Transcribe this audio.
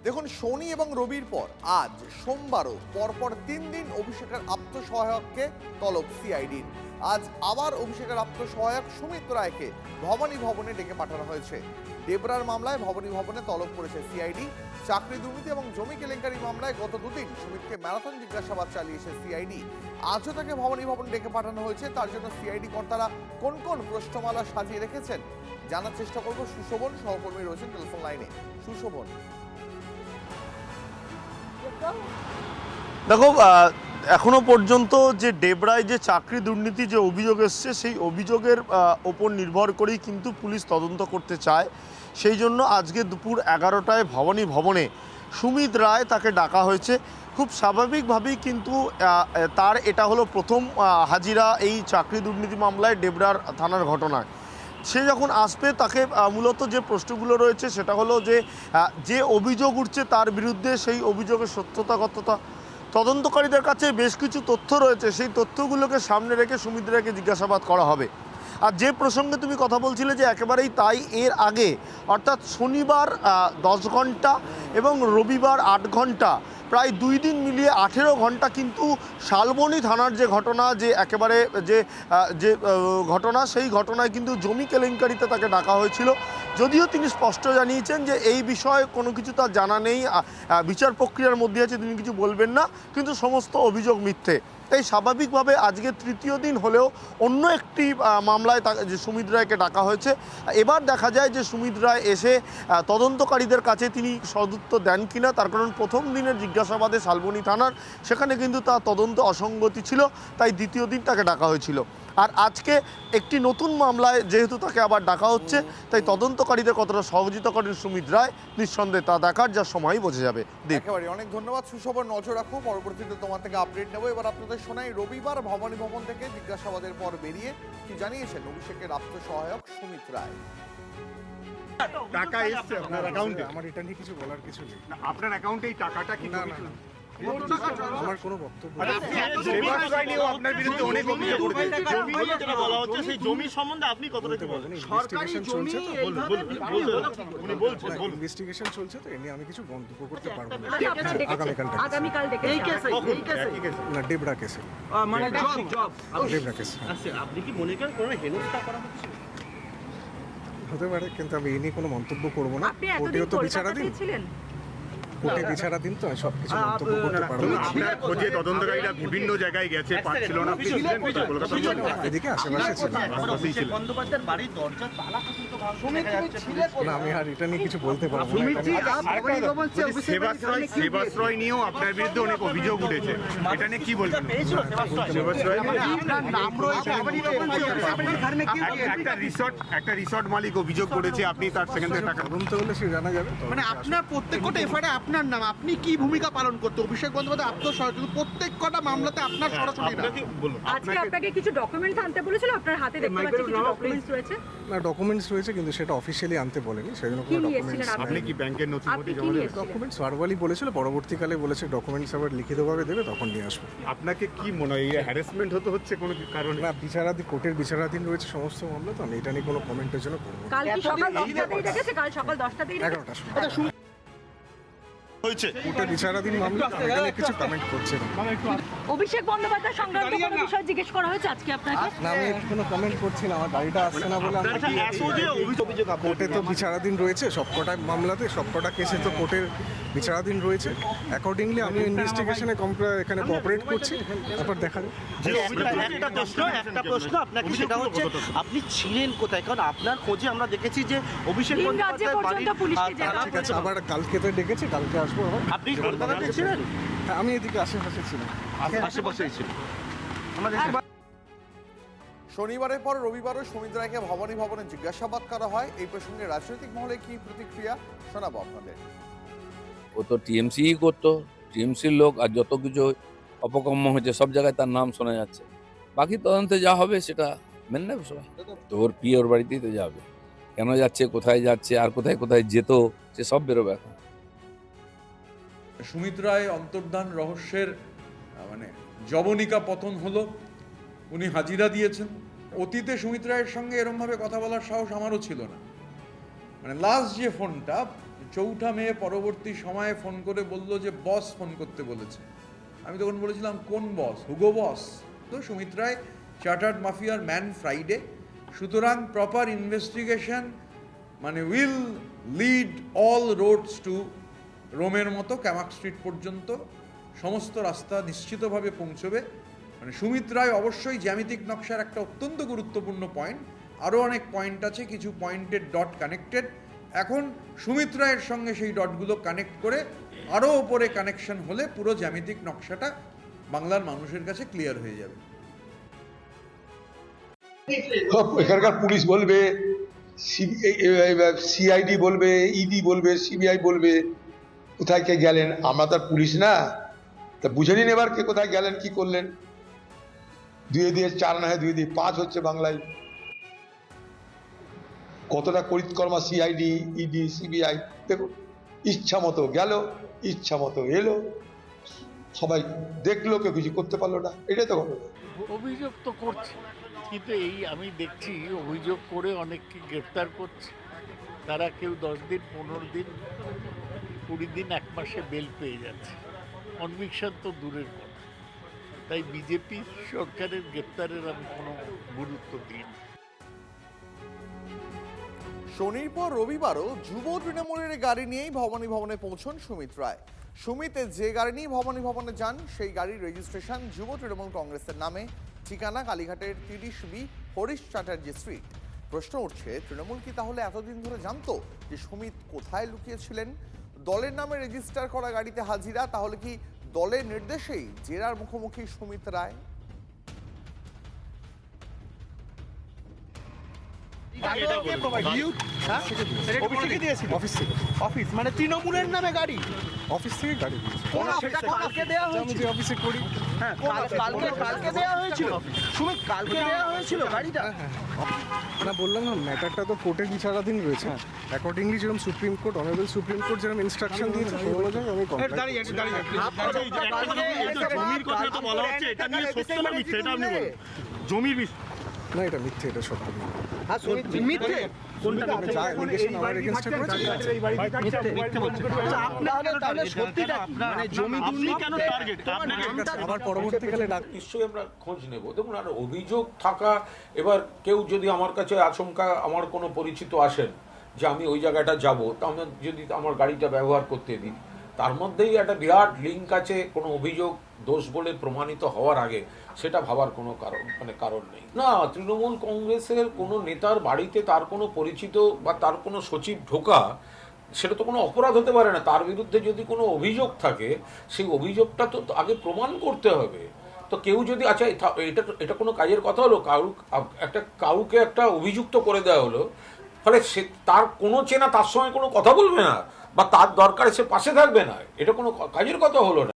দেখুন, শনি এবং রবির পর আজ সোমবারও পরপর 3 দিন অভিষেকের আত্মসহায়ককে তলব সিআইডির। আজ আবার অভিষেকের আত্মসহায়ক সুমিত রায়কে ভবানী ভবনে ডেকে পাঠানো হয়েছে। দেবরার মামলায় ভবানী ভবনে তলব করেছে সিআইডি। চাকরি দুর্নীতি এবং জমি কেলেঙ্কারি মামলায় গত দুদিন সুমিতকে ম্যারাথন জিজ্ঞাসাবাদ চালিয়েছে সিআইডি। আজও তাকে ভবানী ভবনে ডেকে পাঠানো হয়েছে। তার জন্য সিআইডি কর্তারা কোন কোন প্রশ্নমালা সাজিয়ে রেখেছেন জানার চেষ্টা করব। সুশোভন সহকর্মী রয়েছেন টেলিফোন লাইনে। সুশোভন, দেখো, এখনো পর্যন্ত যে ডেবরায় যে চাকরি দুর্নীতি যে অভিযোগ এসছে সেই অভিযোগের ওপর নির্ভর করেই কিন্তু পুলিশ তদন্ত করতে চায়। সেই জন্য আজকে দুপুর 11টায় ভবানী ভবনে সুমিত রায় তাকে ডাকা হয়েছে। খুব স্বাভাবিকভাবেই কিন্তু তার এটা হলো প্রথম হাজিরা এই চাকরি দুর্নীতি মামলায় ডেবরার থানার ঘটনায়। সে যখন আসবে তাকে মূলত যে প্রশ্নগুলো রয়েছে সেটা হলো যে অভিযোগ উঠছে তার বিরুদ্ধে সেই অভিযোগের সত্যতা তদন্তকারীদের কাছে বেশ কিছু তথ্য রয়েছে, সেই তথ্যগুলোকে সামনে রেখে সুমিত রায়কে জিজ্ঞাসাবাদ করা হবে। আর যে প্রসঙ্গে তুমি কথা বলছিলে যে একেবারেই তাই, এর আগে অর্থাৎ শনিবার 10 ঘন্টা এবং রবিবার 8 ঘন্টা, প্রায় 2 দিন মিলিয়ে 18 ঘন্টা কিন্তু শালবনী থানার যে ঘটনা, যে একেবারে যে ঘটনা, সেই ঘটনায় কিন্তু জমি কেলেঙ্কারিতে তাকে ডাকা হয়েছিল। যদিও তিনি স্পষ্ট জানিয়েছেন যে এই বিষয়ে কোনো কিছু তার জানা নেই, বিচার প্রক্রিয়ার মধ্যে আছে, তিনি কিছু বলবেন না, কিন্তু সমস্ত অভিযোগ মিথ্যে। তাই স্বাভাবিকভাবে আজকে তৃতীয় দিন হলেও অন্য একটি মামলায় যে সুমিত রায়কে ডাকা হয়েছে। এবার দেখা যায় যে সুমিত রায় এসে তদন্তকারীদের কাছে তিনি সদুত্তর দেন কিনা। তার কারণ প্রথম দিনের জিজ্ঞাসাবাদে শালবনী থানার সেখানে কিন্তু তার তদন্ত অসঙ্গতি ছিল, তাই দ্বিতীয় দিন তাকে ডাকা হয়েছিল। আর আজকে একটি নতুন মামলায় যেহেতু তাকে আবার ডাকা হচ্ছে, তাই তদন্তকারীদের কতটা সহযোগিতা করেন সুমিত রায় নিঃসন্দেহে তা দেখার যা সময়ই বোঝা যাবে। একেবারে অনেক ধন্যবাদ সুশোভন, নজর রাখো, পরবর্তীতে তোমার থেকে আপডেট নেবো। এবার আপনাদের শোনাই রবিবার ভবানী ভবন থেকে জিজ্ঞাসাবাদের পর বেরিয়ে কি জানিয়েছেন অভিষেকের আত্মসহায়ক সুমিত রায়। টাকা এসছে আপনার অ্যাকাউন্টে? আমার এটা নিয়ে কিছু বলার কিছু নেই। আপনার অ্যাকাউন্টে এই টাকাটা কি? না, না, না। আমার কোনো বক্তব্য নেই। সেবাস রায় নিয়েও আপনার বিরুদ্ধে অনেক অভিযোগ উঠেছে। বলা হচ্ছে সেই জমি সম্বন্ধে আপনি কতটা কি বলবেন? ইনভেস্টিগেশন চলছে তো, উনি বলছেন ইনভেস্টিগেশন চলছে তো, এ নিয়ে আমি কিছু মন্তব্য করতে পারবো না। আগামীকাল ডেকে না, ডেবরা কেসে, ডেবরা কেস আপনি কি মনে করেন কোনো হেনস্থা করা হচ্ছে? হতে পারে, কিন্তু আমি এই নিয়ে কোনো মন্তব্য করবো না। আপনি কোর্টেও এতদিন তো কলকাতাতেই বিচারাধীন, ছিলেন? কোর্টে বিচারাধীন, তো আমি সব কিছু মন্তব্য করতে পারবো না। আপনার খোঁজে তদন্তকারীরা বিভিন্ন জায়গায় গেছে, পাচ্ছিল না। আপনি ছিলেন কোথায়? কলকাতার মধ্যে? এদিকে আশেপাশে ছিলাম। বন্দ্যোপাধ্যায়ের বাড়ির দরজার তালা পর্যন্ত ভাঙা দেখা না, আমি আর এটা নিয়ে কিছু বলতে পারবো না। সেবাস রয় নিয়েও আপনার বিরুদ্ধে অনেক অভিযোগ উঠেছে, এটা নিয়ে কি বলবেন? সেবাস রয় একটা রিসর্ট মালিক অভিযোগ করেছে, আপনি তার সেখান থেকে টাকা তদন্ত হলে সে জানা যাবে। মানে আপনার প্রত্যেকটা এফআইআরে আপনার নাম, আপনি কি ভূমিকা পালন করতে? অভিষেক বন্দ্যোপাধ্যায় আত্মসহায়ক, কিন্তু প্রত্যেকটা মামলাতে আপনার সরাসরি নাম। আজকে আপনাকে কিছু ডকুমেন্টস আনতে বলেছিল, আপনার হাতে দেখতে পাচ্ছি কিছু ডকুমেন্টস রয়েছে। না, ডকুমেন্টস রয়েছে, কিন্তু সেটা অফিসিয়ালি আনতে বলেনি, সেজন্য কি কোনো নিয়ে ডকুমেন্টস এসেছিলেন আপনি কি ব্যাংকের আপনি নথিপত্র কি জমা নিয়ে দেবেন? এসেছিলেন? ডকুমেন্টস ভার্বালি বলেছিল, পরবর্তীকালে বলেছে ডকুমেন্টস আবার লিখিতভাবে দেবে, তখন নিয়ে আসবো। আপনাকে কি মনে হয় হ্যারাসমেন্ট হচ্ছে কোনো কারণে? না, কোর্টের বিচারাধীন রয়েছে সমস্ত মামলা, তো আমি এটা নিয়ে কোনো কমেন্টের জন্য করবো না। কাল কি সকাল 10টাতেই ডেকেছে? কাল সকাল 10টাতেই ডেকেছে? 11টার সময় হয়েছে। কোর্টের বিচারাধীন মামলা, তো আমি এটা নিয়ে কিছু কমেন্ট করছি না। অভিষেক বন্দ্যোপাধ্যায় সংক্রান্ত কোনো বিষয় জিজ্ঞেস করা হয়েছে আজকে আপনাকে? না, আমি কোনো কমেন্ট করছি না, আমার গাড়িটা আসছে না বলে কোর্টে তো বিচারাধীন রয়েছে সবকটা মামলাতে, সবকটা কেসে তো কোর্টের বিচারাধীন রয়েছে। অ্যাকর্ডিংলি আমি ইনভেস্টিগেশনে এখানে কোঅপারেট করছি, তারপর দেখা যাবে। একটা প্রশ্ন আপনাকে, সেটা হচ্ছে আপনি ছিলেন কোথায়? কারণ আপনার খোঁজে আমরা দেখেছি যে অভিষেক তিন রাজ্যে পর্যন্ত পুলিশকে জানানো ঠিক আছে, আবার কালকে তো ডেকেছে, কালকে আসবো আবার। আপনি কলকাতাতে ছিলেন? হ্যাঁ, আমি এদিকে আশেপাশে ছিলাম। আশেপাশেই ছিলেন। শনিবারের পর রবিবারও সুমিত রায়কে ভবানী ভবনে জিজ্ঞাসাবাদ করা হয়। এই প্রসঙ্গে রাজনৈতিক মহলে কি প্রতিক্রিয়া শোনাবো আপনাদের। ও তো টিএমসিই করতো, টিএমসির লোক, আর যত কিছু অপকর্ম হয়েছে সব জায়গায় তার নাম শোনা যাচ্ছে। বাকি তদন্তে যা হবে সেটা মেনে নেবে সবাই। তো ওর পিয়ে ওর বাড়িতেই তো যাবে, কেন যাচ্ছে, কোথায় যাচ্ছে, আর কোথায় কোথায় যেত, সে সব বেরোবে এখন। সুমিত রায় অন্তর্ধান রহস্যের জবনিকা পতন হলো, উনি হাজিরা দিয়েছেন। অতীতে সুমিত রায়ের সঙ্গে এরমভাবে কথা বলার সাহস আমারও ছিল না। লাস্ট যে ফোনটা চৌঠা মে পরবর্তী সময়ে ফোন করে বলল যে বস ফোন করতে বলেছে। আমি তখন বলেছিলাম কোন বস? Hugo Boss. তো সুমিত রায় চার্টার্ড মাফিয়ার ম্যান ফ্রাইডে, সুতরাং প্রপার ইনভেস্টিগেশন মানে will lead all roads to রোমের মতো ক্যামাক স্ট্রিট পর্যন্ত সমস্ত রাস্তা নিশ্চিতভাবে পৌঁছবে। মানে সুমিত রায় অবশ্যই জ্যামিতিক নকশার একটা অত্যন্ত গুরুত্বপূর্ণ পয়েন্ট, আরও অনেক পয়েন্ট আছে, কিছু পয়েন্টের ডট কানেক্টেড। এখন সুমিত রায়ের সঙ্গে সেই ডটগুলো কানেক্ট করে আরও ওপরে কানেকশন হলে পুরো জ্যামিতিক নকশাটা বাংলার মানুষের কাছে ক্লিয়ার হয়ে যাবে। এখানকার পুলিশ বলবে, সিআইডি বলবে, ইডি বলবে, সিবিআই বলবে কোথায় কে গেলেন। আমরা তার পুলিশ না, তা বুঝে নিন এবার কে কোথায় গেলেন, কি করলেন। 2 দিয়ে 4 না হয় 2 দিয়ে 5 হচ্ছে বাংলায়। কতটা করিতকর্মা সিআইডি, ইডি, সিবিআই। দেখুন, ইচ্ছা মতো গেল, ইচ্ছা মতো এলো, সবাই দেখলো, কেউ কিছু করতে পারলো না। এটাই তো ঘটনা। অভিযোগ তো করছে, কিন্তু এই আমি দেখছি অভিযোগ করে অনেককে গ্রেপ্তার করছে। তারা কেউ 10 দিন, 15 দিন, 20 দিন, 1 মাসে বেল পেয়ে যাচ্ছে। কনভিকশন তো দূরের কথা। তাই বিজেপি সরকারের গ্রেপ্তারের আমি কোনো গুরুত্ব দিই না। শনির পর রবিবারও যুব তৃণমূলের গাড়ি নিয়েই ভবানী ভবনে পৌঁছন সুমিত রায়। সুমিত যে গাড়ি নিয়ে ভবানী ভবনে যান সেই গাড়ির রেজিস্ট্রেশন যুব তৃণমূল কংগ্রেসের নামে, ঠিকানা কালীঘাটের 30B হরিশ চ্যাটার্জি স্ট্রিট। প্রশ্ন উঠছে, তৃণমূল কি তাহলে এতদিন ধরে জানতো যে সুমিত কোথায় লুকিয়েছিলেন? দলের নামে রেজিস্টার করা গাড়িতে হাজিরা, তাহলে কি দলের নির্দেশেই জেরার মুখোমুখি সুমিত রায়? অফিস মানে তৃণমূলের নামে গাড়ি, অফিস থেকে গাড়ি দিয়েছে। কালকে দেওয়া আমি যে অফিসে করি। কালকে দেওয়া হয়েছিল সুমিত, কালকে দেওয়া হয়েছিল গাড়িটা। না, বললাম না, ম্যাটারটা তো কোর্টের বিচারাধীন রয়েছে। অ্যাকর্ডিংলি যেরকম supreme court, honourable supreme court যেরকম ইনস্ট্রাকশন দিয়েছে সেই অনুযায়ী আমি কমপ্লাই। না, এটা মিথ্যে, এটা সত্য নয়। মিথ্যে আমি যা অ্যালিগেশন আমার এগেইনস্টে করেছি তাহলে সত্যিটা মানে জমি দুর্নীতি কেন টার্গেট? আবার পরবর্তীকালে ডাক নিশ্চয়ই আমরা খোঁজ নেব। দেখুন, আর অভিযোগ থাকা, এবার কেউ যদি আমার কাছে আচমকা আমার কোনো পরিচিত আসেন যে আমি ওই জায়গাটা যাব, তা আমি যদি আমার গাড়িটা ব্যবহার করতে দিই, তার মধ্যেই একটা বিরাট লিঙ্ক আছে কোনো অভিযোগ দোষ বলে প্রমাণিত হওয়ার আগে, সেটা ভাবার কোনো কারণ নেই। না, তৃণমূল কংগ্রেসের কোনো নেতার বাড়িতে তার কোনো পরিচিত বা তার কোনো সচিব ঢোকা, সেটা তো কোনো অপরাধ হতে পারে না। তার বিরুদ্ধে যদি কোনো অভিযোগ থাকে, সেই অভিযোগটা তো আগে প্রমাণ করতে হবে। তো কেউ যদি, আচ্ছা এটা কোনো কাজের কথা হলো, কাউকে একটা অভিযুক্ত করে দেওয়া হলো, ফলে সে তার কোনো চেনা তার সঙ্গে কোনো কথা বলবে না, বা তার দরকারে সে পাশে থাকবে না, এটা কোনো কাজের কথা হলো না।